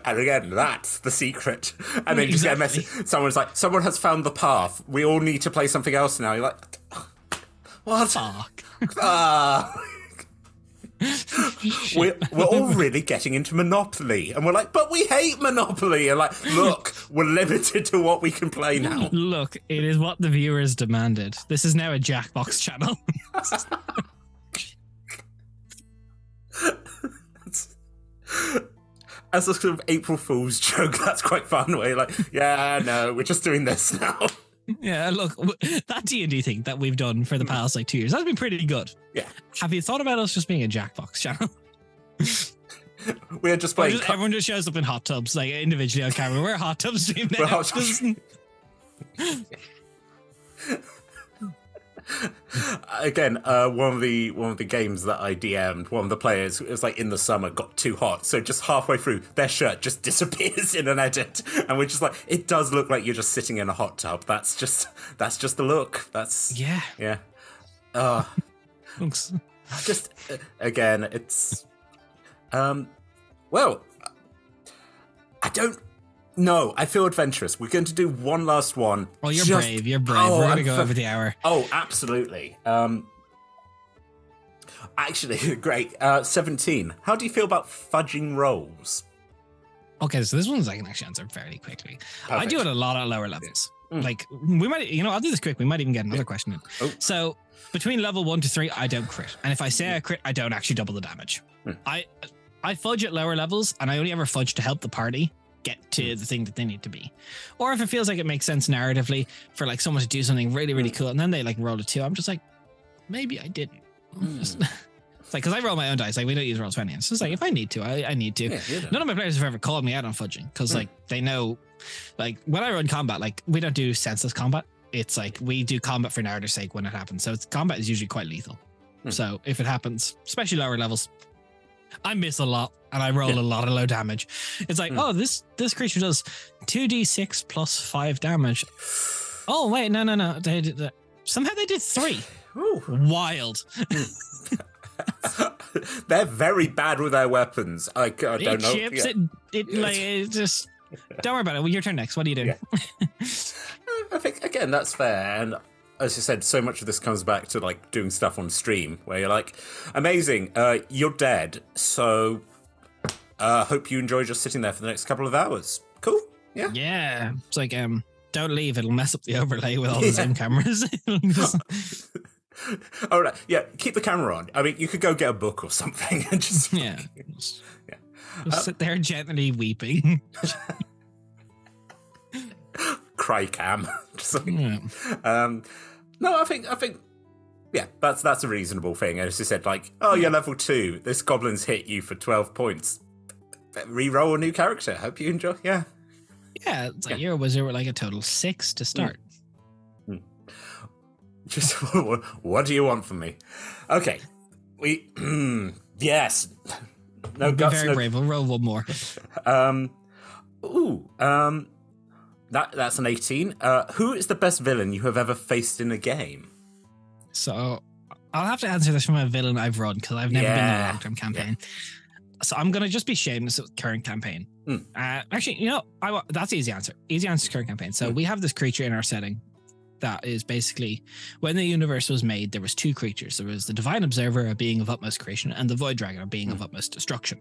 And again, that's the secret. And then you just get a message. Someone's like, someone has found the path. We all need to play something else now. You're like, what? Fuck. We're all really getting into Monopoly. And we're like, but we hate Monopoly. And like, look, we're limited to what we can play now. Look, it is what the viewers demanded. This is now a Jackbox channel. As a sort of April Fool's joke, that's quite fun. Where you're like, yeah, no, we're just doing this now. Yeah, look, that D&D thing that we've done for the past like 2 years, that's been pretty good. Yeah. Have you thought about us just being a Jackbox channel? We're just playing. Everyone just shows up in hot tubs, like individually on camera. We're a hot tub stream now. We're hot tub stream. Again, one of the games that I DM'd, one of the players, it was like in the summer, got too hot, so just halfway through, their shirt just disappears in an edit, and we're just like, it does look like you're just sitting in a hot tub. That's just the look. That's yeah. Just again, it's well, I don't. No, I feel adventurous. We're going to do one last one. Oh, you're brave. You're brave. We're going to go over the hour. Oh, absolutely. Actually, great. 17. How do you feel about fudging rolls? Okay, so this one's I can actually answer fairly quickly. Perfect. I do it a lot at lower levels. Like we might, I'll do this quick. We might even get another question in. Oh. So between level 1 to 3, I don't crit, and if I say I crit, I don't actually double the damage. I fudge at lower levels, and I only ever fudge to help the party get to the thing that they need to be, or if it feels like it makes sense narratively for like someone to do something really, really cool, and then they like roll a 2. I'm just like, maybe I didn't. It's like, because I roll my own dice, like we don't use Roll20, and so it's like if I need to, I need to. None of my players have ever called me out on fudging, because like they know, like when I run combat, like we don't do senseless combat. It's like we do combat for narrative's sake when it happens. So combat is usually quite lethal. So if it happens, especially lower levels, I miss a lot and I roll a lot of low damage. It's like, oh, this creature does 2d6 plus 5 damage. Oh wait, no. Somehow they did 3. Ooh. Wild. They're very bad with their weapons. I don't know. Chips, it just don't worry about it. Well, your turn next. What are you doing? I think again that's fair, and as you said, so much of this comes back to like doing stuff on stream where you're like, amazing, you're dead, so hope you enjoy just sitting there for the next couple of hours. Cool. Yeah. It's like don't leave, it'll mess up the overlay with all the Zoom cameras. All right, keep the camera on. I mean, you could go get a book or something and just just sit there gently weeping. Cry cam. No, I think that's a reasonable thing. As you said, like, oh, you're level 2. This goblin's hit you for 12 points. Re-roll a new character. Hope you enjoy. Yeah, it's like you're a wizard with like a total 6 to start. Just what do you want from me? Okay, we yes. No guts. Very brave. We'll roll one more. That's an 18. Who is the best villain you have ever faced in a game? So I'll have to answer this from a villain I've run because I've never been in a long-term campaign. So I'm gonna just be shameless with current campaign. Actually, that's easy answer. Easy answer is current campaign. So we have this creature in our setting that is basically, when the universe was made, there was 2 creatures. There was the Divine Observer, a being of utmost creation, and the Void Dragon, a being of utmost destruction.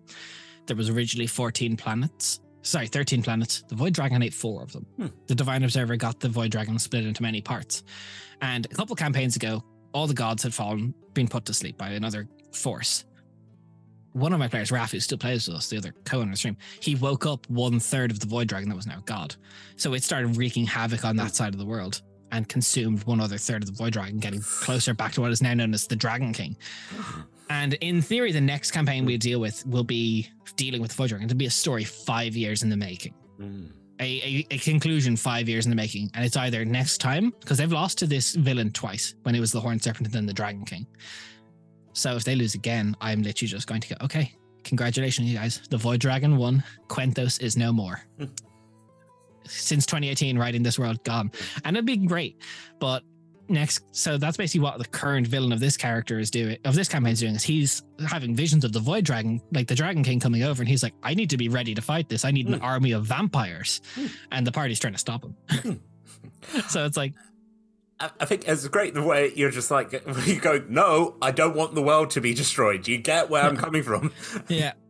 There was originally 13 planets. The Void Dragon ate 4 of them. The Divine Observer got the Void Dragon split into many parts. And a couple campaigns ago, all the gods had been put to sleep by another force. One of my players, Raph, who still plays with us, the other co-owner of the stream, he woke up 1/3 of the Void Dragon that was now God. So it started wreaking havoc on that side of the world and consumed 1/3 of the Void Dragon, getting closer back to what is now known as the Dragon King. And in theory, the next campaign we deal with will be dealing with the Void Dragon. It'll be a story 5 years in the making. A conclusion 5 years in the making. And it's either next time, because they've lost to this villain twice, when it was the Horned Serpent and then the Dragon King. So if they lose again, I'm literally just going to go, okay, congratulations, you guys. The Void Dragon won. Quenthos is no more. Since 2018, right in this world, gone. And it'd be great. But so that's basically what the current villain of this character is doing, of this campaign is doing, is he's having visions of the Void Dragon, like the Dragon King coming over, and he's like, I need to be ready to fight this. I need an army of vampires. And the party's trying to stop him. So it's like, I think it's great the way you're just like, you go, no, I don't want the world to be destroyed. You get where I'm coming from.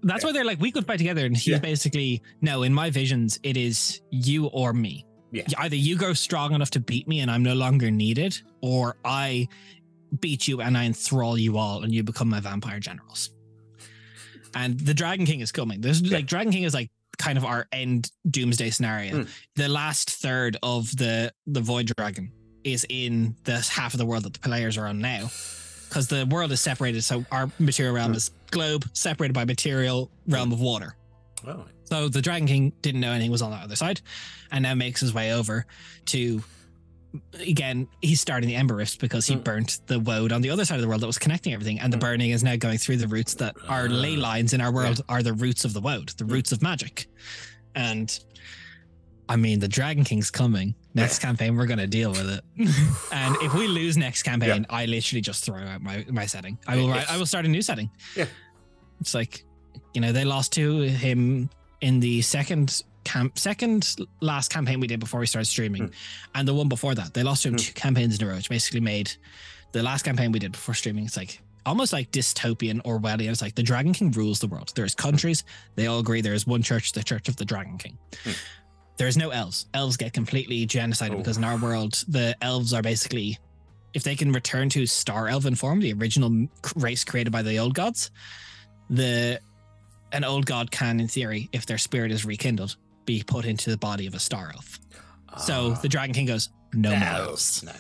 That's why they're like, we could fight together. And he's basically, no, in my visions, it is you or me. Either you grow strong enough to beat me and I'm no longer needed, or I beat you and I enthrall you all and you become my vampire generals. And the Dragon King is coming. There's like, Dragon King is like kind of our end doomsday scenario. The last third of the Void Dragon is in the half of the world that the players are on now, because the world is separated. So our material realm is globe separated by material realm of water. So the Dragon King didn't know anything was on the other side, and now makes his way over to, again, he's starting the Ember Rifts because he burnt the woad on the other side of the world that was connecting everything, and the burning is now going through the roots that are ley lines in our world are the roots of the woad, the roots of magic. And I mean, the Dragon King's coming. Next campaign, we're going to deal with it. And if we lose next campaign, I literally just throw out my setting. I will start a new setting. It's like, they lost to him in the second last campaign we did before we started streaming, and the one before that. They lost to him 2 campaigns in a row, which basically made the last campaign we did before streaming. It's like, almost like dystopian Orwellian. It's like the Dragon King rules the world. There's countries, they all agree there is one church, the Church of the Dragon King. There is no elves. Elves get completely genocided because in our world, the elves are basically, if they can return to Star Elven form, the original race created by the old gods, an old god can, in theory, if their spirit is rekindled, be put into the body of a Star Elf. So the Dragon King goes, no more elves. No.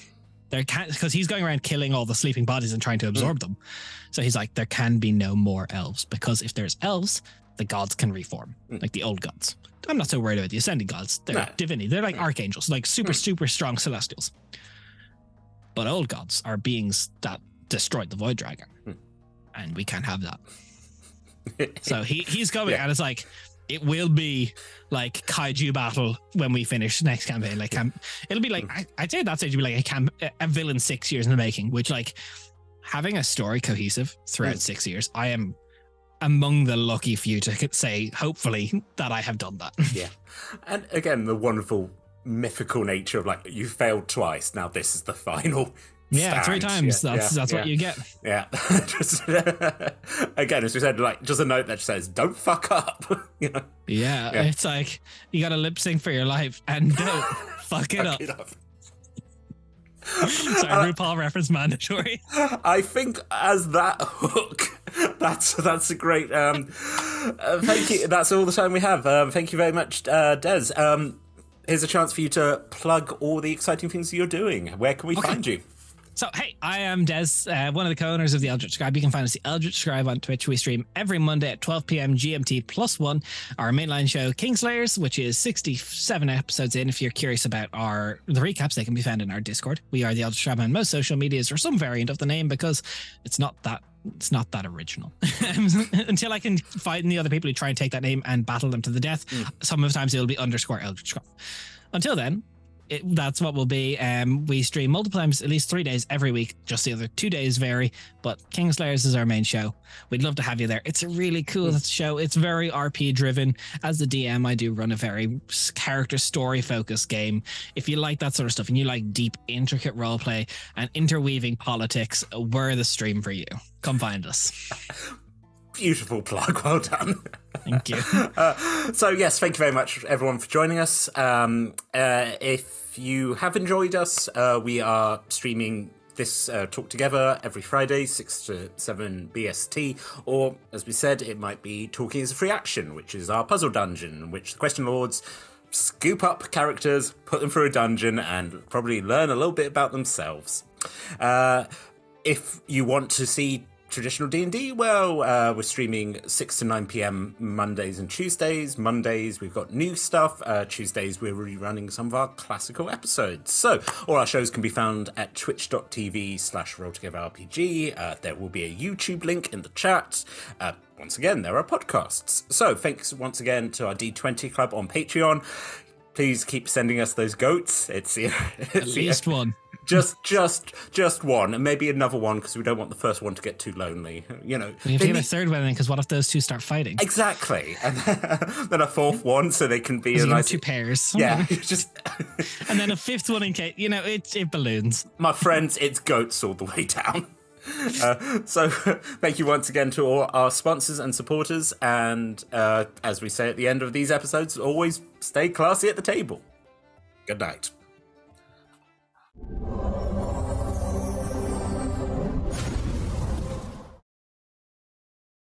There can't, because he's going around killing all the sleeping bodies and trying to absorb them. So he's like, there can be no more elves, because if there's elves, the gods can reform, like the old gods. I'm not so worried about the ascending gods. They're divinity. They're like archangels, like super strong celestials. But old gods are beings that destroyed the Void Dragon, and we can't have that. So he's coming, and it's like, it will be like kaiju battle when we finish next campaign. Like, it'll be like, I'd say at that stage it'll be like a villain 6 years in the making, which, like, having a story cohesive throughout 6 years, I am among the lucky few to say, hopefully, that I have done that. Yeah. And again, the wonderful mythical nature of, like, you failed twice, now this is the final stand. 3 times. That's what you get. Yeah. Just, again, as we said, like, just a note that says, don't fuck up. You know? Yeah, it's like, you got to lip sync for your life and don't fuck it up. Sorry, RuPaul reference mandatory. I think as that hook, that's a great. Thank you. That's all the time we have. Thank you very much, Des. Here's a chance for you to plug all the exciting things you're doing. Where can we find you? So, hey, I am Des, one of the co-owners of the Eldritch Scribe. You can find us the Eldritch Scribe on Twitch. We stream every Monday at 12 p.m. GMT +1. Our mainline show, Kingslayers, which is 67 episodes in. If you're curious about the recaps, they can be found in our Discord. We are the Eldritch Scribe on most social medias, or some variant of the name, because it's not that original. Until I can find the other people who try and take that name and battle them to the death, some of the times it'll be _ Eldritch Scribe. Until then, that's what will be. We stream multiple times, at least 3 days every week. Just the other 2 days vary, but Kingslayers is our main show. We'd love to have you there. It's a really cool show. It's very RP driven. As the DM, I do run a very character story focused game. If you like that sort of stuff and you like deep, intricate roleplay and interweaving politics, we're the stream for you. Come find us. Beautiful plug. Well done. Thank you. So yes, thank you very much, everyone, for joining us. If you have enjoyed us, we are streaming this Talk Together every Friday, 6 to 7 BST, or, as we said, it might be Talking as a Free Action, which is our puzzle dungeon, in which the Question Lords scoop up characters, put them through a dungeon, and probably learn a little bit about themselves. If you want to see traditional D&D, well, we're streaming 6 to 9 p.m. Mondays and Tuesdays. Mondays, we've got new stuff. Tuesdays, we're rerunning some of our classical episodes. So all our shows can be found at twitch.tv/RollTogetherRPG. There will be a YouTube link in the chat. Once again, there are podcasts. So thanks once again to our D20 Club on Patreon. Please keep sending us those goats. It's at least one. Just one, and maybe another one, because we don't want the first one to get too lonely. You know, we have to get a third one, because what if those two start fighting? Exactly, and then a fourth one, so they can be a nice 2 pairs. Yeah, just and then a fifth one in case it balloons. My friends, it's goats all the way down. So thank you once again to all our sponsors and supporters, and as we say at the end of these episodes, always stay classy at the table. Good night.